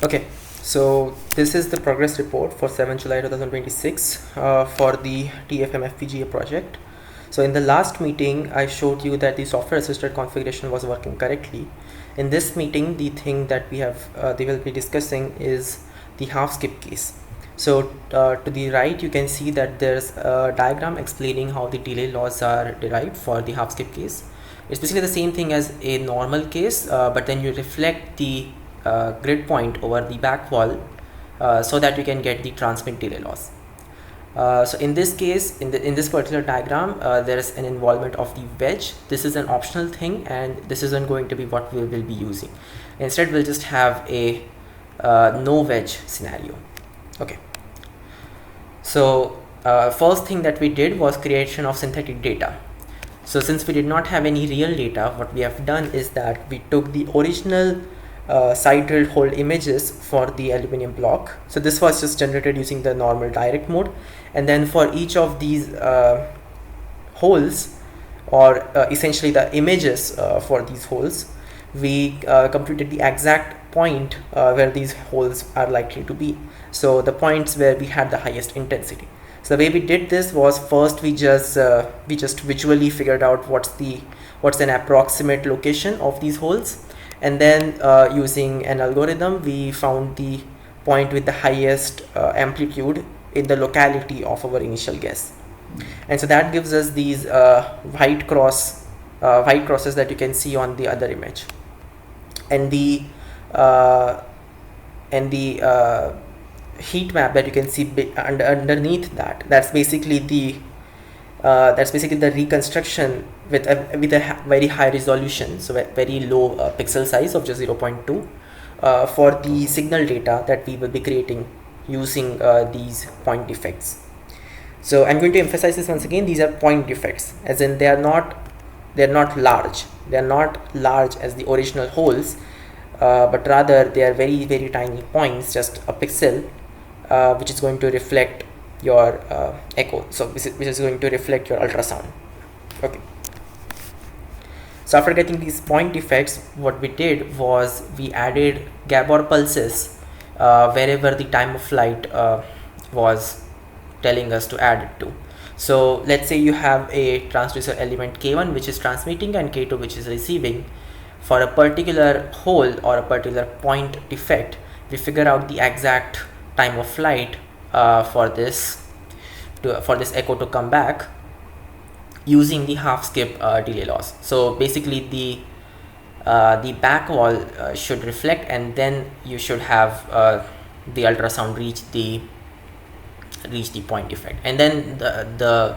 Okay, so this is the progress report for 7 July 2026 for the TFM-FPGA project. So in the last meeting, I showed you that the software assisted configuration was working correctly. In this meeting, the thing that they will be discussing is the half skip case. So to the right, you can see that there's a diagram explaining how the delay laws are derived for the half skip case. It's basically the same thing as a normal case, but then you reflect the grid point over the back wall so that you can get the transmit delay loss. So in this case, in this particular diagram, there is an involvement of the wedge. This is an optional thing, and this isn't going to be what we will be using. Instead, we'll just have a no wedge scenario. Okay. So first thing that we did was creation of synthetic data. So since we did not have any real data, what we have done is that we took the original side drilled hole images for the aluminum block. So this was just generated using the normal direct mode, and then for each of these holes, or essentially the images for these holes, we computed the exact point where these holes are likely to be. So the points where we had the highest intensity. So the way we did this was, first we just visually figured out what's an approximate location of these holes, and then using an algorithm we found the point with the highest amplitude in the locality of our initial guess. And so that gives us these white crosses that you can see on the other image, and the heat map that you can see underneath that's basically the reconstruction with a very high resolution, so a very low pixel size of just 0.2 for the signal data that we will be creating using these point defects. So I'm going to emphasize this once again. These are point defects, as in they're not large. They're not large as the original holes, but rather they are very, very tiny points, just a pixel, which is going to reflect your echo, so which is going to reflect your ultrasound. Okay. So after getting these point defects, what we did was we added Gabor pulses wherever the time of flight was telling us to add it to. So let's say you have a transducer element K1 which is transmitting and K2 which is receiving. For a particular hole or a particular point defect, we figure out the exact time of flight for this echo to come back using the half skip delay loss. So basically the back wall should reflect, and then you should have the ultrasound reach the point defect, and then the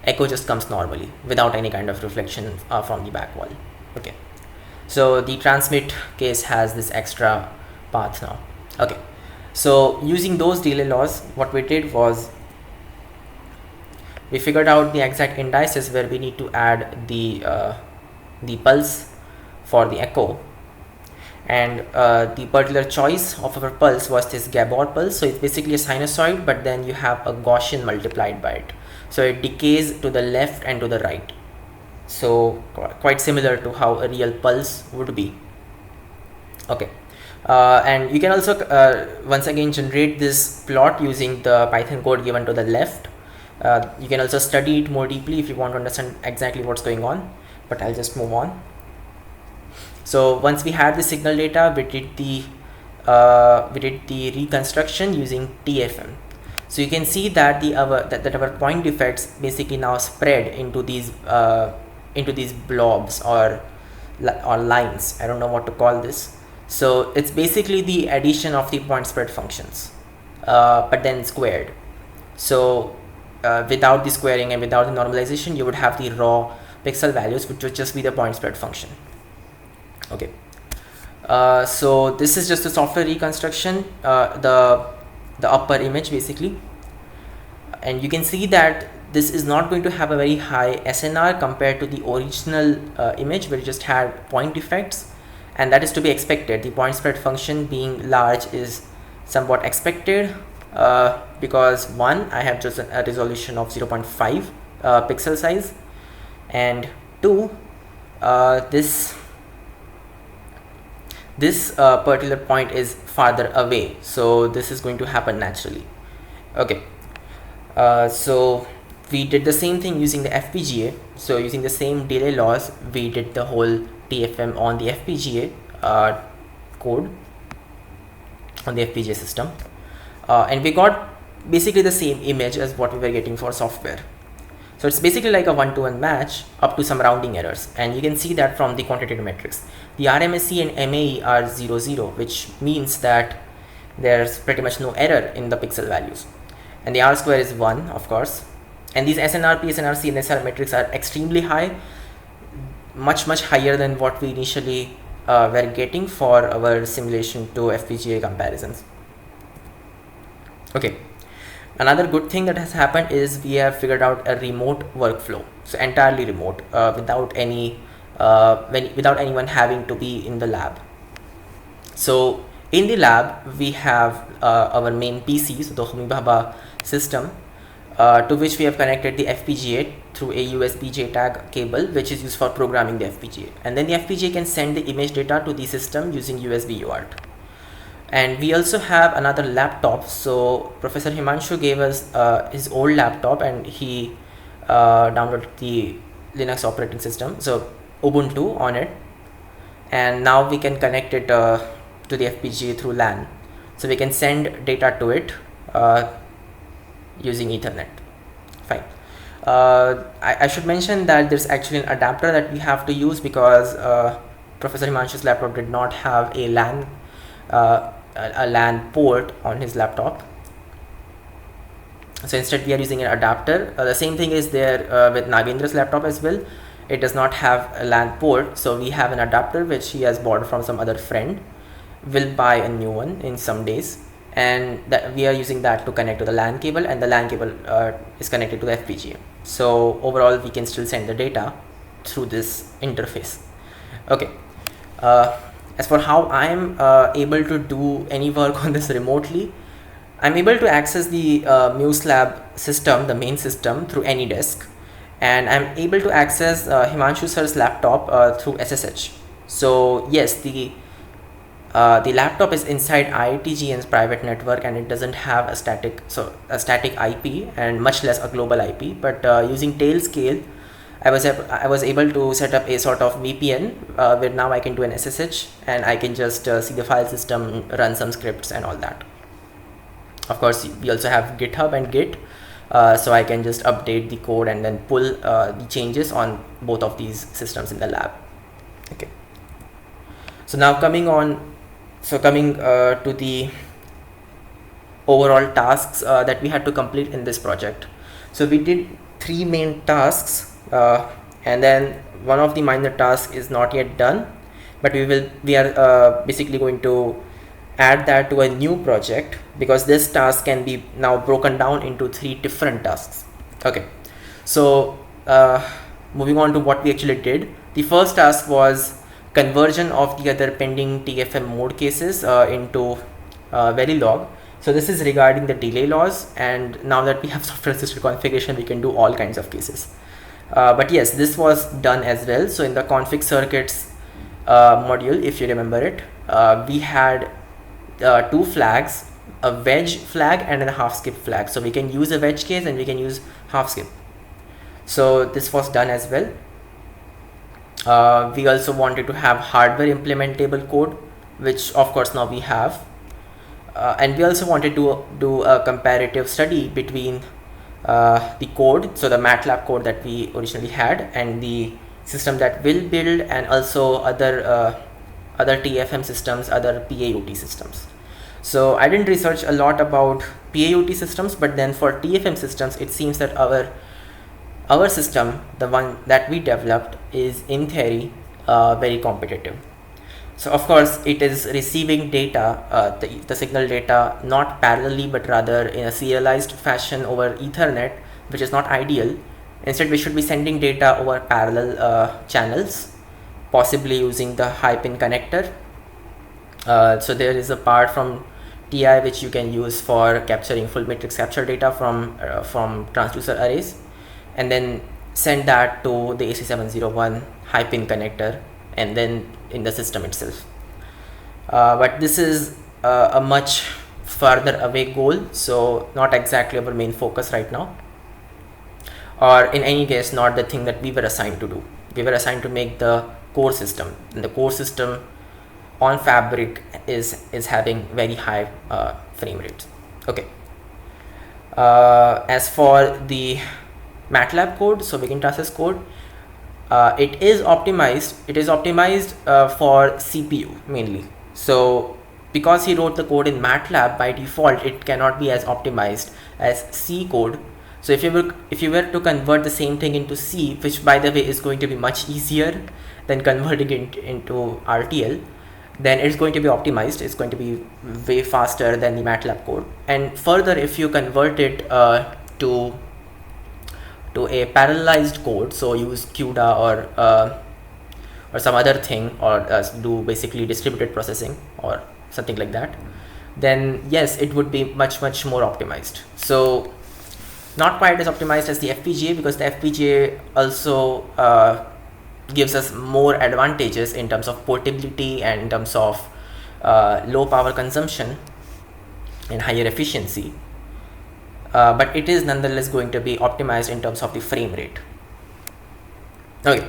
echo just comes normally without any kind of reflection from the back wall. Okay. So the transmit case has this extra path now. Okay. So using those delay laws, what we did was we figured out the exact indices where we need to add the pulse for the echo, and the particular choice of our pulse was this Gabor pulse. So it's basically a sinusoid, but then you have a Gaussian multiplied by it, so it decays to the left and to the right. So quite similar to how a real pulse would be. Okay. And you can also once again generate this plot using the Python code given to the left. You can also study it more deeply if you want to understand exactly what's going on, but I'll just move on. So once we had the signal data, we did the reconstruction using TFM. So you can see that our point defects basically now spread into these blobs or lines. I don't know what to call this. So it's basically the addition of the point spread functions, but then squared. So without the squaring and without the normalization, you would have the raw pixel values, which would just be the point spread function. Okay. So this is just a software reconstruction, the upper image basically, and you can see that this is not going to have a very high SNR compared to the original image where you just had point defects, and that is to be expected. The point spread function being large is somewhat expected because one, I have just a resolution of 0.5 pixel size, and two, this this particular point is farther away, so this is going to happen naturally. Okay, so we did the same thing using the FPGA. So using the same delay laws, we did the whole TFM on the FPGA code on the FPGA system, and we got basically the same image as what we were getting for software. So it's basically like a one-to-one match up to some rounding errors, and you can see that from the quantitative metrics. The RMSE and MAE are 0, 0, which means that there's pretty much no error in the pixel values, and the R square is 1, of course. And these SNR, PSNR, CNSR metrics are extremely high, much higher than what we initially were getting for our simulation to FPGA comparisons. Okay. Another good thing that has happened is we have figured out a remote workflow, so entirely remote, without anyone having to be in the lab. So in the lab, we have our main PC, so the Homi Bhabha system, to which we have connected the FPGA through a USB JTAG cable, which is used for programming the FPGA. And then the FPGA can send the image data to the system using USB UART. And we also have another laptop. So Professor Himanshu gave us his old laptop, and he downloaded the Linux operating system, so Ubuntu on it, and now we can connect it to the FPGA through LAN, so we can send data to it using Ethernet. Fine. I should mention that there's actually an adapter that we have to use because Professor Himanshu's laptop did not have a LAN port on his laptop, so instead we are using an adapter. The same thing is there with Nagendra's laptop as well. It does not have a LAN port, so we have an adapter which he has bought from some other friend. We'll buy a new one in some days, and that we are using that to connect to the LAN cable, and the LAN cable is connected to the FPGA. So overall we can still send the data through this interface. Okay. As for how I am able to do any work on this remotely, I'm able to access the MuseLab system, the main system, through any disk, and I'm able to access Himanshu sir's laptop through SSH. So yes, the laptop is inside IIT-GN's private network, and it doesn't have a static IP and much less a global IP. But using Tailscale, I was able to set up a sort of VPN where now I can do an SSH, and I can just see the file system, run some scripts and all that. Of course, we also have GitHub and Git, so I can just update the code and then pull the changes on both of these systems in the lab. Okay. So now coming to the overall tasks that we had to complete in this project. So we did 3 main tasks. And then one of the minor tasks is not yet done, but we are basically going to add that to a new project, because this task can be now broken down into 3 different tasks. Okay, so moving on to what we actually did. The first task was conversion of the other pending TFM mode cases into Verilog. So this is regarding the delay laws, and now that we have software assisted configuration, we can do all kinds of cases. But yes, this was done as well. So in the config circuits module, if you remember it, we had 2 flags, a wedge flag and a half skip flag. So we can use a wedge case and we can use half skip. So this was done as well. We also wanted to have hardware implementable code, which of course now we have. And we also wanted to do a comparative study between the code, so the MATLAB code that we originally had, and the system that will build, and also other TFM systems, other PAOT systems. So I didn't research a lot about PAOT systems, but then for TFM systems, it seems that our system, the one that we developed, is in theory very competitive. So of course it is receiving data, the signal data, not parallelly but rather in a serialized fashion over Ethernet, which is not ideal. Instead, we should be sending data over parallel channels, possibly using the high pin connector. So there is a part from TI which you can use for capturing full matrix capture data from transducer arrays, and then send that to the AC701 high pin connector, and then in the system itself. but this is a much further away goal, so not exactly our main focus right now, or in any case not the thing that we were assigned to do. We were assigned to make the core system, and the core system on Fabric is having very high frame rates. Okay. As for the MATLAB code, so begin process code, it is optimized. It is optimized for CPU mainly. So because he wrote the code in MATLAB, by default it cannot be as optimized as C code. So if you were to convert the same thing into C, which by the way is going to be much easier than converting it into RTL, then it's going to be optimized. It's going to be way faster than the MATLAB code. And further, if you convert it to a parallelized code, so use CUDA or some other thing, or do basically distributed processing or something like that, then yes, it would be much more optimized. So not quite as optimized as the FPGA, because the FPGA also gives us more advantages in terms of portability and in terms of low power consumption and higher efficiency, but it is nonetheless going to be optimized in terms of the frame rate. Okay.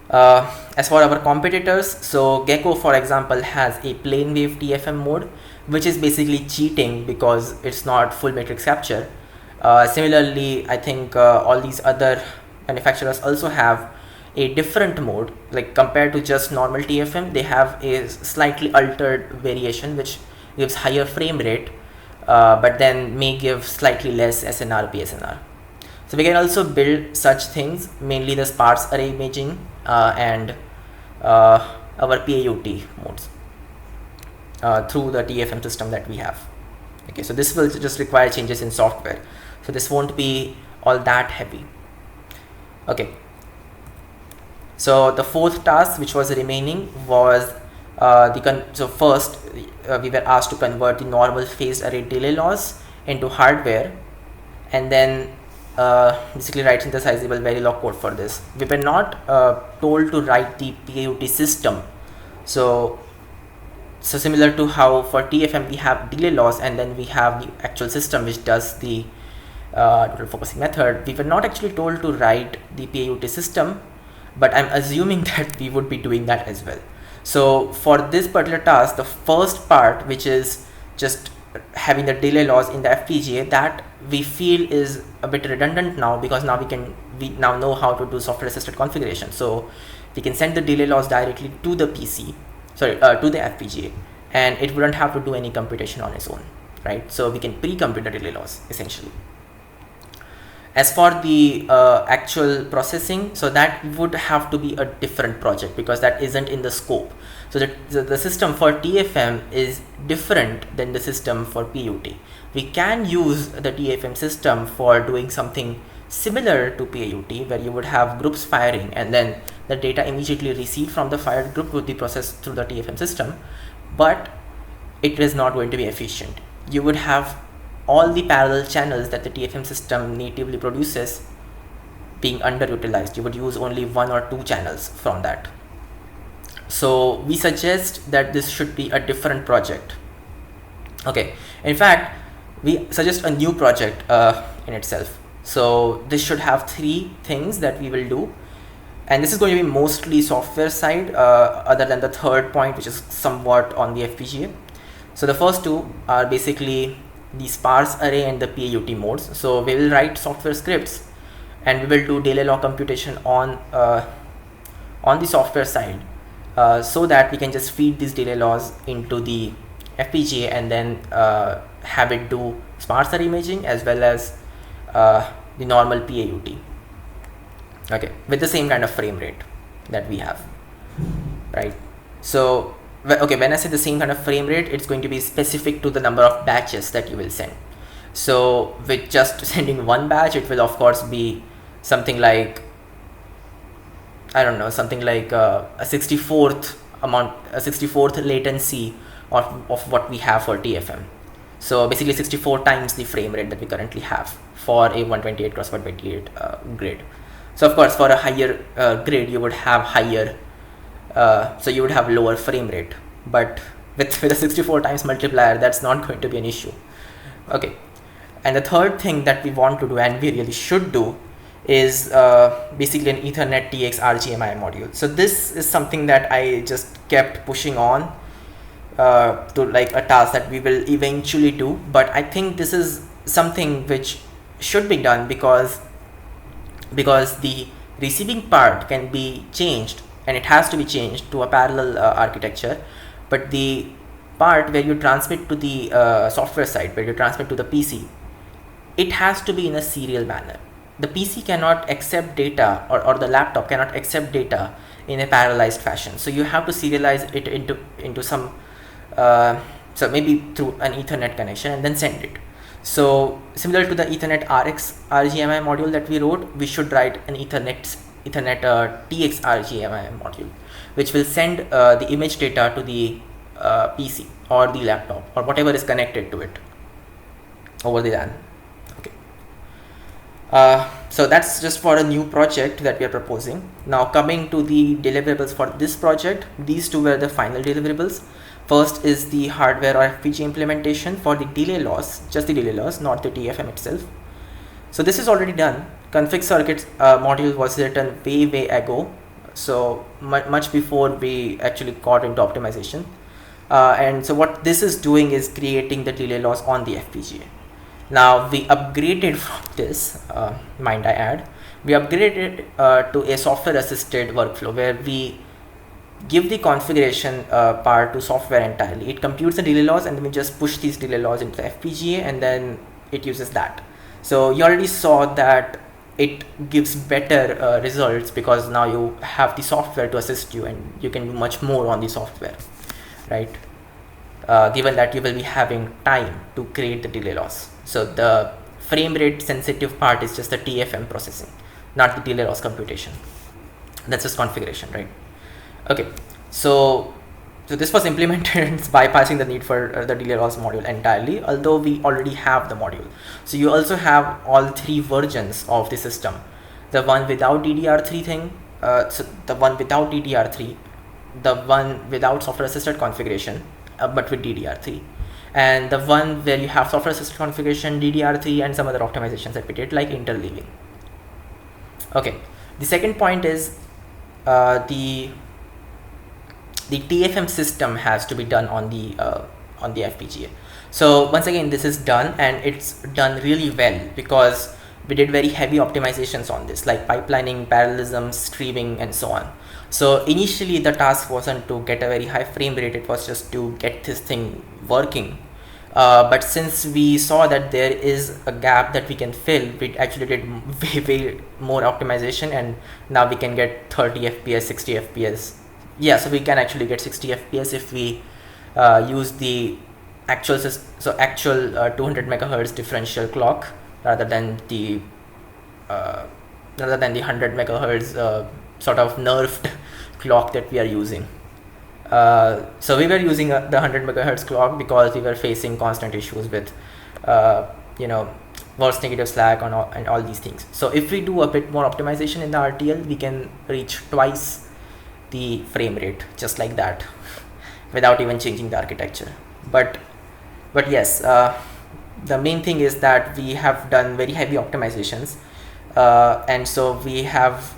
As for our competitors, so Gecko for example has a plane wave TFM mode, which is basically cheating because it's not full matrix capture. Similarly, I think all these other manufacturers also have a different mode, like compared to just normal TFM, they have a slightly altered variation which gives higher frame rate, but then may give slightly less SNR, PSNR. So we can also build such things, mainly the sparse array imaging and our PAUT modes through the TFM system that we have. Okay, so this will just require changes in software, so this won't be all that heavy. Okay, so the fourth task which was remaining was so first we were asked to convert the normal phased array delay loss into hardware, and then basically write synthesizable Verilog code for this. We were not told to write the PAUT system. So similar to how for TFM we have delay loss and then we have the actual system which does the total focusing method, we were not actually told to write the PAUT system, but I'm assuming that we would be doing that as well. So for this particular task, the first part, which is just having the delay loss in the FPGA, that we feel is a bit redundant now, because now we now know how to do software assisted configuration. So we can send the delay loss directly to the PC, sorry, to the FPGA, and it wouldn't have to do any computation on its own, right? So we can pre-compute the delay loss essentially. As for the actual processing, so that would have to be a different project because that isn't in the scope. So the system for TFM is different than the system for PAUT. We can use the TFM system for doing something similar to PAUT, where you would have groups firing and then the data immediately received from the fired group would be processed through the TFM system, but it is not going to be efficient. You would have all the parallel channels that the TFM system natively produces being underutilized. You would use only 1 or 2 channels from that. So we suggest that this should be a different project. Okay, in fact, we suggest a new project in itself. So this should have 3 things that we will do, and this is going to be mostly software side, other than the third point, which is somewhat on the FPGA. So the first 2 are basically the sparse array and the PAUT modes. So we will write software scripts and we will do delay log computation on the software side, so that we can just feed these delay laws into the FPGA and then have it do sparse array imaging as well as the normal PAUT, okay, with the same kind of frame rate that we have, right? So okay, when I say the same kind of frame rate, it's going to be specific to the number of batches that you will send. So with just sending 1 batch, it will of course be something like, I don't know, something like a 64th latency of what we have for TFM. So basically 64 times the frame rate that we currently have for a 128 cross 128 grid. So of course for a higher grid you would have higher, so you would have lower frame rate, but with a 64 times multiplier, that's not going to be an issue. Okay, and the third thing that we want to do, and we really should do, is basically an Ethernet TX RGMI module. So this is something that I just kept pushing on to like a task that we will eventually do, but I think this is something which should be done because the receiving part can be changed, and it has to be changed to a parallel architecture, but the part where you transmit to the software side, where you transmit to the PC, it has to be in a serial manner. The PC cannot accept data, or the laptop cannot accept data in a parallelized fashion. So you have to serialize it into some so maybe through an Ethernet connection, and then send it. So similar to the Ethernet RX RGMI module that we wrote, we should write an Ethernet TX RGMI module, which will send the image data to the PC or the laptop or whatever is connected to it over the LAN. Okay. So that's just for a new project that we are proposing. Now coming to the deliverables for this project, these two were the final deliverables. First is the hardware or FPGA implementation for the delay loss, just the delay loss, not the TFM itself. So this is already done. Config circuits module was written way ago, so much before we actually got into optimization. And so what this is doing is creating the delay loss on the FPGA. Now we upgraded from this, mind I add, we upgraded to a software assisted workflow where we give the configuration part to software entirely. It computes the delay loss, and then we just push these delay laws into the FPGA, and then it uses that. So you already saw that it gives better results because now you have the software to assist you, and you can do much more on the software, right? Given that you will be having time to create the delay loss. So the frame rate sensitive part is just the TFM processing, not the delay loss computation. That's just configuration, right? Okay, so this was implemented bypassing the need for the delay loss module entirely, although we already have the module. So you also have all three versions of the system: the one without DDR3 thing, so the one without DDR3, the one without software assisted configuration but with DDR3, and the one where you have software assisted configuration, DDR3, and some other optimizations that we did, like interleaving. Okay, the second point is the TFM system has to be done on the FPGA. So once again, this is done, and it's done really well because we did very heavy optimizations on this, like pipelining, parallelism, streaming, and so on. So initially the task wasn't to get a very high frame rate, it was just to get this thing working. But since we saw that there is a gap that we can fill, we actually did way more optimization, and now we can get 30 FPS, 60 FPS. Yeah, so we can actually get 60 FPS if we use the actual 200 megahertz differential clock rather than the 100 megahertz sort of nerfed clock that we are using. So we were using the 100 megahertz clock because we were facing constant issues with worse negative slack and all these things. So if we do a bit more optimization in the RTL, we can reach twice the frame rate just like that without even changing the architecture. But yes, the main thing is that we have done very heavy optimizations, and so we have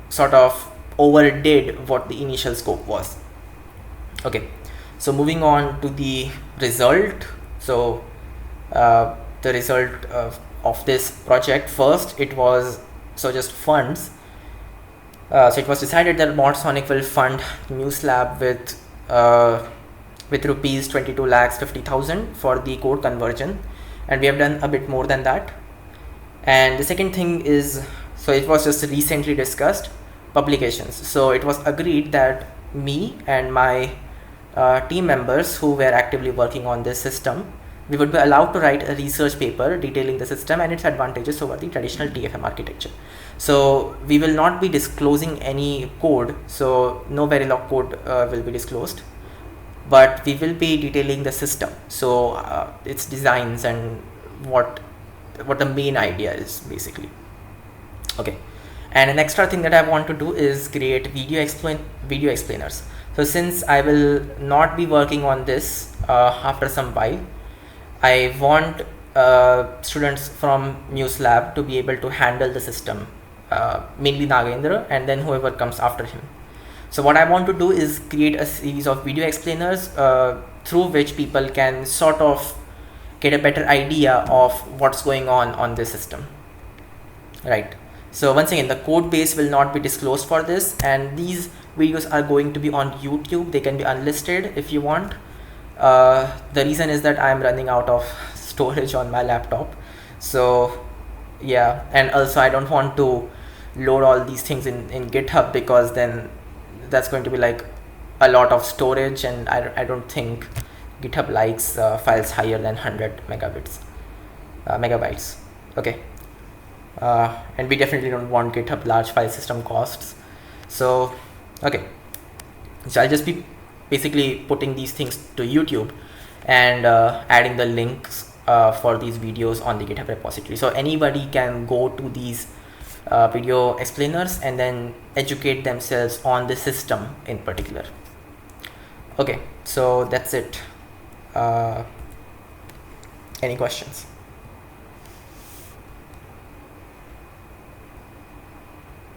sort of overdid what the initial scope was. Okay, so moving on to the result. So the result of this project, first it was just funds. So it was decided that Sonic will fund new slab with rupees 22,50,000 for the code conversion, and we have done a bit more than that. And the second thing is, so it was just recently discussed, publications. So it was agreed that me and my team members who were actively working on this system, we would be allowed to write a research paper detailing the system and its advantages over the traditional TFM architecture. So we will not be disclosing any code, so no Verilog code will be disclosed, but we will be detailing the system, so its designs and what the main idea is basically. Okay, and an extra thing that I want to do is create video explainers. So since I will not be working on this after some while, I want students from Muse Lab to be able to handle the system, mainly Nagendra and then whoever comes after him. So what I want to do is create a series of video explainers through which people can sort of get a better idea of what's going on this system, right? So once again, the code base will not be disclosed for this, and these videos are going to be on YouTube. They can be unlisted if you want. The reason is that I'm running out of storage on my laptop, so yeah, and also I don't want to load all these things in GitHub, because then that's going to be like a lot of storage, and I don't think GitHub likes files higher than 100 megabytes. Okay. And we definitely don't want GitHub large file system costs. So okay, so I'll just be basically putting these things to YouTube and adding the links for these videos on the GitHub repository, so anybody can go to these video explainers and then educate themselves on the system in particular. Okay, so that's it. Any questions?